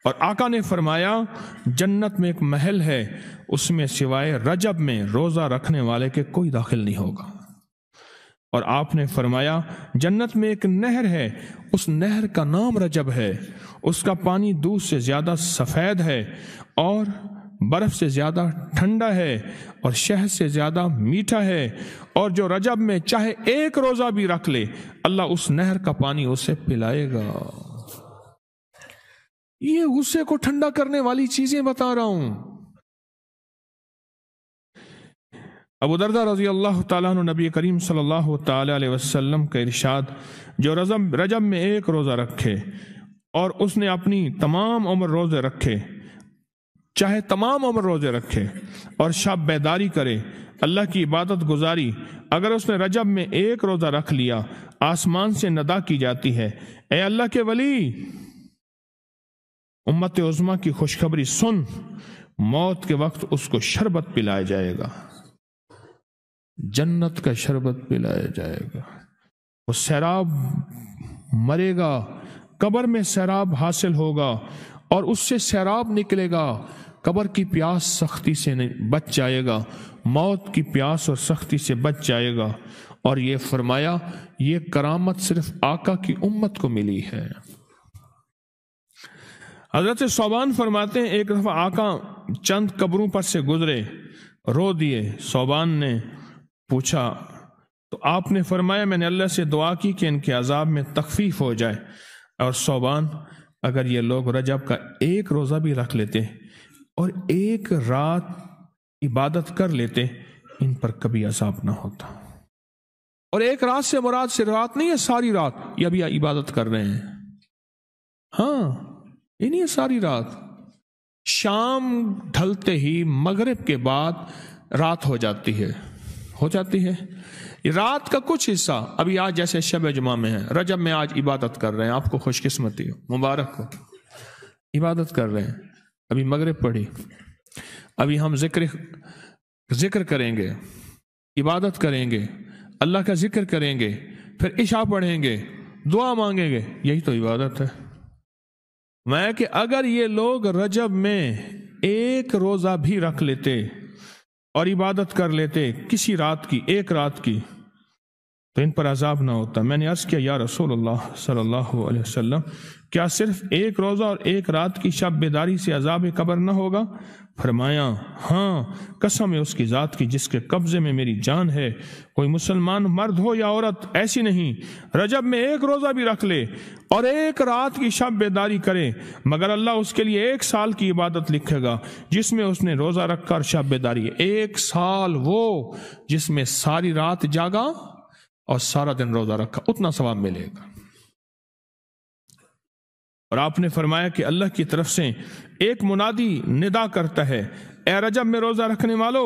اور آقا نے فرمایا جنت میں ایک محل ہے، اس میں سوائے رجب میں روزہ رکھنے والے کے کوئی داخل نہیں ہوگا۔ اور آپ نے فرمایا جنت میں ایک نہر ہے، اس نہر کا نام رجب ہے، اس کا پانی دودھ سے زیادہ سفید ہے اور برف سے زیادہ ٹھنڈا ہے اور شہد سے زیادہ میٹھا ہے، اور جو رجب میں چاہے ایک روزہ بھی رکھ لے اللہ اس نہر کا پانی اسے پلائے گا۔ یہ غصے کو ٹھنڈا کرنے والی چیزیں بتا رہا ہوں۔ ابو درداء رضی اللہ تعالیٰ عنہ نبی کریم صلی اللہ تعالیٰ علیہ وسلم کا ارشاد، جو رجب میں ایک روزہ رکھے اور اس نے اپنی تمام عمر روزے رکھے، چاہے تمام عمر روزے رکھے اور شب بیداری کرے، اللہ کی عبادت گزاری، اگر اس نے رجب میں ایک روزہ رکھ لیا آسمان سے ندا کی جاتی ہے، اے اللہ کے ولی، امت عظمیٰ کی خوشخبری سن، موت کے وقت اس کو شربت پلایا جائے گا، جنت کا شربت پلایا جائے گا، وہ سیراب مرے گا، قبر میں سیراب حاصل ہوگا اور اس سے سیراب نکلے گا، قبر کی پیاس سختی سے بچ جائے گا، موت کی پیاس اور سختی سے بچ جائے گا۔ اور یہ فرمایا یہ کرامت صرف آقا کی امت کو ملی ہے۔ حضرت صوبان فرماتے ہیں ایک دفعہ آقا چند قبروں پر سے گزرے، رو دیے۔ صوبان نے پوچھا تو آپ نے فرمایا میں نے اللہ سے دعا کی کہ ان کے عذاب میں تخفیف ہو جائے، اور صوبان اگر یہ لوگ رجب کا ایک روزہ بھی رکھ لیتے اور ایک رات عبادت کر لیتے ان پر کبھی عذاب نہ ہوتا۔ اور ایک رات سے مراد سے رات نہیں ہے، ساری رات یہ ابھی عبادت کر رہے ہیں، ہاں یہ نہیں ہے ساری رات، شام ڈھلتے ہی مغرب کے بعد رات ہو جاتی ہے رات کا کچھ حصہ ابھی آج جیسے شب جمعہ میں ہے، رجب میں آج عبادت کر رہے ہیں، آپ کو خوش قسمتی ہو، مبارک ہو، عبادت کر رہے ہیں، ابھی مغرب پڑھی، ابھی ہم ذکر کریں گے، عبادت کریں گے، اللہ کا ذکر کریں گے، پھر عشاء پڑھیں گے، دعا مانگیں گے، یہی تو عبادت ہے۔ میں کہ اگر یہ لوگ رجب میں ایک روزہ بھی رکھ لیتے اور عبادت کر لیتے کسی رات کی، ایک رات کی، تو ان پر عذاب نہ ہوتا۔ میں نے عرض کیا یا رسول اللہ صلی اللہ علیہ وسلم، کیا صرف ایک روزہ اور ایک رات کی شب بیداری سے عذاب قبر نہ ہوگا؟ فرمایا ہاں، قسم ہے اس کی ذات کی جس کے قبضے میں میری جان ہے، کوئی مسلمان مرد ہو یا عورت ایسی نہیں رجب میں ایک روزہ بھی رکھ لے اور ایک رات کی شب بیداری کرے مگر اللہ اس کے لیے 1 سال کی عبادت لکھے گا جس میں اس نے روزہ رکھا اور شب بیداری۔ 1 سال وہ جس میں ساری رات جاگا اور سارا دن روزہ رکھا، اتنا ثواب ملے گا۔ اور آپ نے فرمایا کہ اللہ کی طرف سے ایک منادی ندا کرتا ہے، اے رجب میں روزہ رکھنے والو،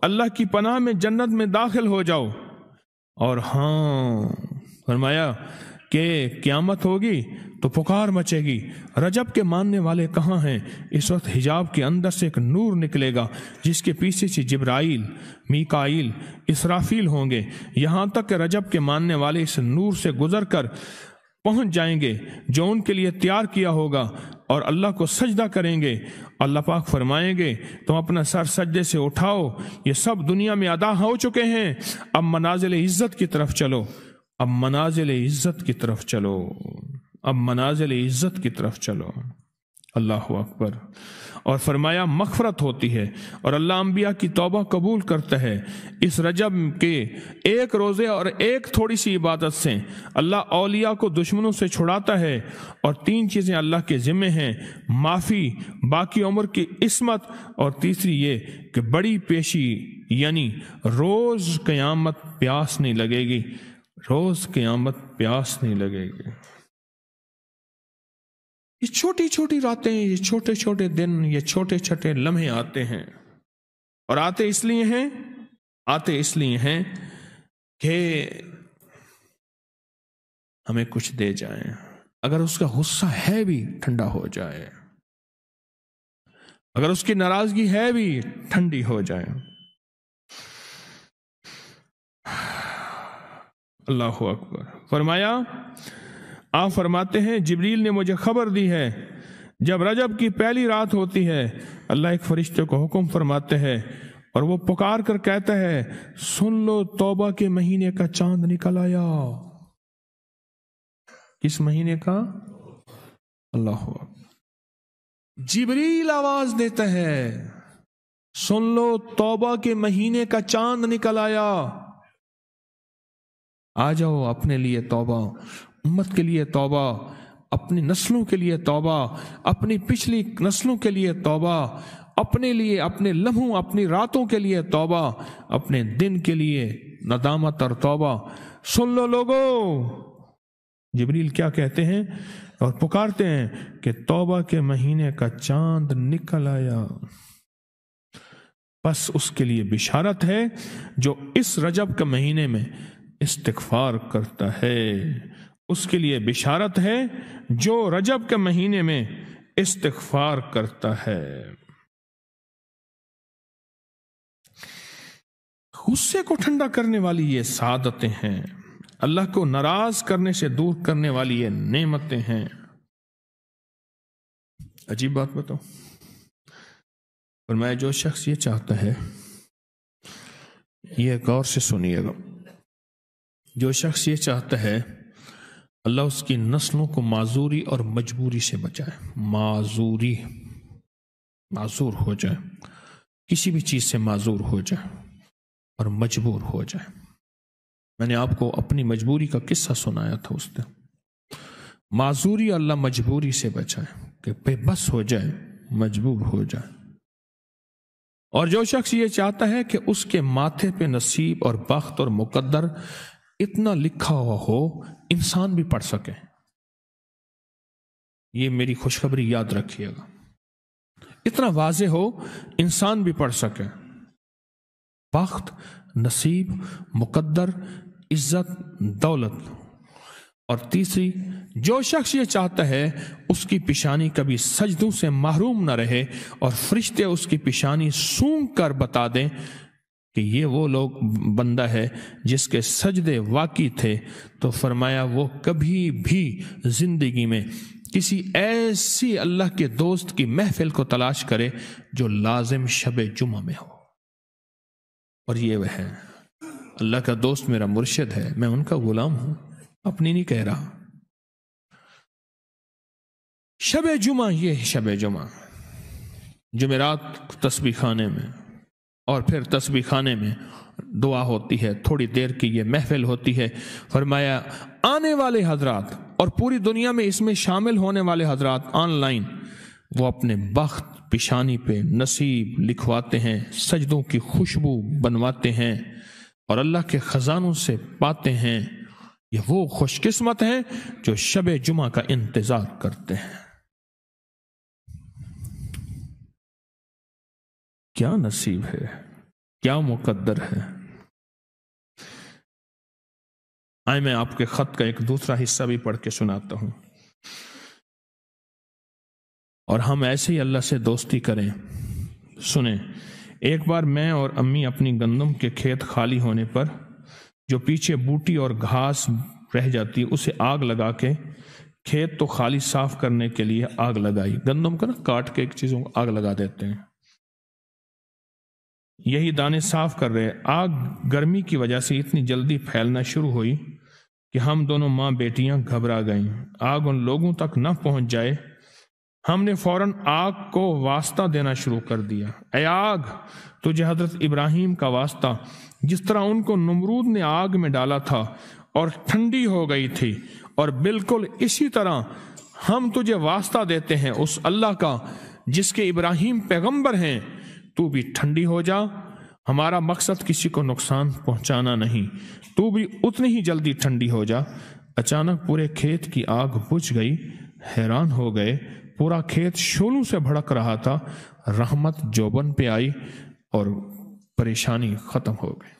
اللہ کی پناہ میں جنت میں داخل ہو جاؤ۔ اور ہاں فرمایا کہ قیامت ہوگی تو پکار مچے گی، رجب کے ماننے والے کہاں ہیں؟ اس وقت حجاب کے اندر سے ایک نور نکلے گا جس کے پیچھے سے جبرائیل، میکائیل، اسرافیل ہوں گے، یہاں تک کہ رجب کے ماننے والے اس نور سے گزر کر پہنچ جائیں گے جو ان کے لیے تیار کیا ہوگا اور اللہ کو سجدہ کریں گے۔ اللہ پاک فرمائیں گے تم اپنا سر سجدے سے اٹھاؤ، یہ سب دنیا میں ادا ہو چکے ہیں، اب منازل عزت کی طرف چلو، اب منازل عزت کی طرف چلو، اب منازل عزت کی طرف چلو۔ اللہ اکبر۔ اور فرمایا مغفرت ہوتی ہے اور اللہ انبیاء کی توبہ قبول کرتا ہے۔ اس رجب کے ایک روزے اور ایک تھوڑی سی عبادت سے اللہ اولیاء کو دشمنوں سے چھڑاتا ہے، اور 3 چیزیں اللہ کے ذمہ ہیں، معافی، باقی عمر کی عصمت، اور تیسری یہ کہ بڑی پیشی، یعنی روز قیامت پیاس نہیں لگے گی، روز قیامت پیاس نہیں لگے گی۔ یہ چھوٹی چھوٹی راتیں، یہ چھوٹے چھوٹے دن، یہ چھوٹے چھوٹے لمحے آتے ہیں، اور آتے اس لیے ہیں کہ ہمیں کچھ دے جائیں، اگر اس کا غصہ ہے بھی ٹھنڈا ہو جائے، اگر اس کی ناراضگی ہے بھی ٹھنڈی ہو جائے۔ اللہ اکبر۔ فرمایا، آپ فرماتے ہیں جبریل نے مجھے خبر دی ہے جب رجب کی پہلی رات ہوتی ہے اللہ ایک فرشتے کو حکم فرماتے ہیں اور وہ پکار کر کہتا ہے سن لو توبہ کے مہینے کا چاند نکل آیا۔ کس مہینے کا؟ اللہ اکبر۔ جبریل آواز دیتا ہے سن لو توبہ کے مہینے کا چاند نکل آیا، آ جاؤ اپنے لیے توبہ، امت کے لیے توبہ، اپنی نسلوں کے لیے توبہ، اپنی پچھلی نسلوں کے لیے توبہ، اپنے لیے، اپنے لمحوں، اپنی راتوں کے لیے توبہ، اپنے دن کے لیے ندامت اور توبہ۔ سن لو لوگو، جبریل کیا کہتے ہیں اور پکارتے ہیں کہ توبہ کے مہینے کا چاند نکل آیا۔ بس اس کے لیے بشارت ہے جو اس رجب کے مہینے میں استغفار کرتا ہے، اس کے لیے بشارت ہے جو رجب کے مہینے میں استغفار کرتا ہے۔ غصے کو ٹھنڈا کرنے والی یہ سعادتیں ہیں، اللہ کو ناراض کرنے سے دور کرنے والی یہ نعمتیں ہیں۔ عجیب بات بتاؤ، فرمایا جو شخص یہ چاہتا ہے، یہ غور سے سنیے گا، جو شخص یہ چاہتا ہے اللہ اس کی نسلوں کو معذوری اور مجبوری سے بچائے، معذور ہو جائے، کسی بھی چیز سے معذور ہو جائے اور مجبور ہو جائے۔ میں نے آپ کو اپنی مجبوری کا قصہ سنایا تھا، اس نے معذوری اللہ مجبوری سے بچائے کہ بے بس ہو جائے، مجبور ہو جائے۔ اور جو شخص یہ چاہتا ہے کہ اس کے ماتھے پہ نصیب اور بخت اور مقدر اتنا لکھا ہوا ہو انسان بھی پڑھ سکے، یہ میری خوشخبری یاد رکھیے گا، اتنا واضح ہو انسان بھی پڑھ سکے، بخت، نصیب، مقدر، عزت، دولت۔ اور تیسری، جو شخص یہ چاہتا ہے اس کی پیشانی کبھی سجدوں سے محروم نہ رہے اور فرشتے اس کی پیشانی سونگ کر بتا دیں کہ یہ وہ لوگ بندہ ہے جس کے سجدے واقعی تھے، تو فرمایا وہ کبھی بھی زندگی میں کسی ایسی اللہ کے دوست کی محفل کو تلاش کرے جو لازم شب جمعہ میں ہو۔ اور یہ وہ ہے، اللہ کا دوست میرا مرشد ہے، میں ان کا غلام ہوں، اپنی نہیں کہہ رہا۔ شب جمعہ، یہ شب جمعہ، جمعرات تسبیح خانے میں، اور پھر تسبیح خانے میں دعا ہوتی ہے، تھوڑی دیر کی یہ محفل ہوتی ہے۔ فرمایا آنے والے حضرات اور پوری دنیا میں اس میں شامل ہونے والے حضرات آن لائن، وہ اپنے بخت پیشانی پہ نصیب لکھواتے ہیں، سجدوں کی خوشبو بنواتے ہیں اور اللہ کے خزانوں سے پاتے ہیں۔ یہ وہ خوش قسمت ہیں جو شب جمعہ کا انتظار کرتے ہیں۔ کیا نصیب ہے، کیا مقدر ہے۔ آئے میں آپ کے خط کا ایک دوسرا حصہ بھی پڑھ کے سناتا ہوں، اور ہم ایسے ہی اللہ سے دوستی کریں۔ سنیں، ایک بار میں اور امی اپنی گندم کے کھیت خالی ہونے پر جو پیچھے بوٹی اور گھاس رہ جاتی اسے آگ لگا کے، کھیت تو خالی صاف کرنے کے لیے آگ لگائی، گندم کا نا کاٹ کے ایک چیزوں کو آگ لگا دیتے ہیں، یہی دانے صاف کر رہے، آگ گرمی کی وجہ سے اتنی جلدی پھیلنا شروع ہوئی کہ ہم دونوں ماں بیٹیاں گھبرا گئیں، آگ ان لوگوں تک نہ پہنچ جائے۔ ہم نے فوراً آگ کو واسطہ دینا شروع کر دیا، اے آگ تجھے حضرت ابراہیم کا واسطہ، جس طرح ان کو نمرود نے آگ میں ڈالا تھا اور ٹھنڈی ہو گئی تھی، اور بالکل اسی طرح ہم تجھے واسطہ دیتے ہیں اس اللہ کا جس کے ابراہیم پیغمبر ہیں، تو بھی ٹھنڈی ہو جا، ہمارا مقصد کسی کو نقصان پہنچانا نہیں، تو بھی اتنی ہی جلدی ٹھنڈی ہو جا۔ اچانک پورے کھیت کی آگ بجھ گئی، حیران ہو گئے، پورا کھیت شعلوں سے بھڑک رہا تھا، رحمت جوبن پہ آئی اور پریشانی ختم ہو گئی۔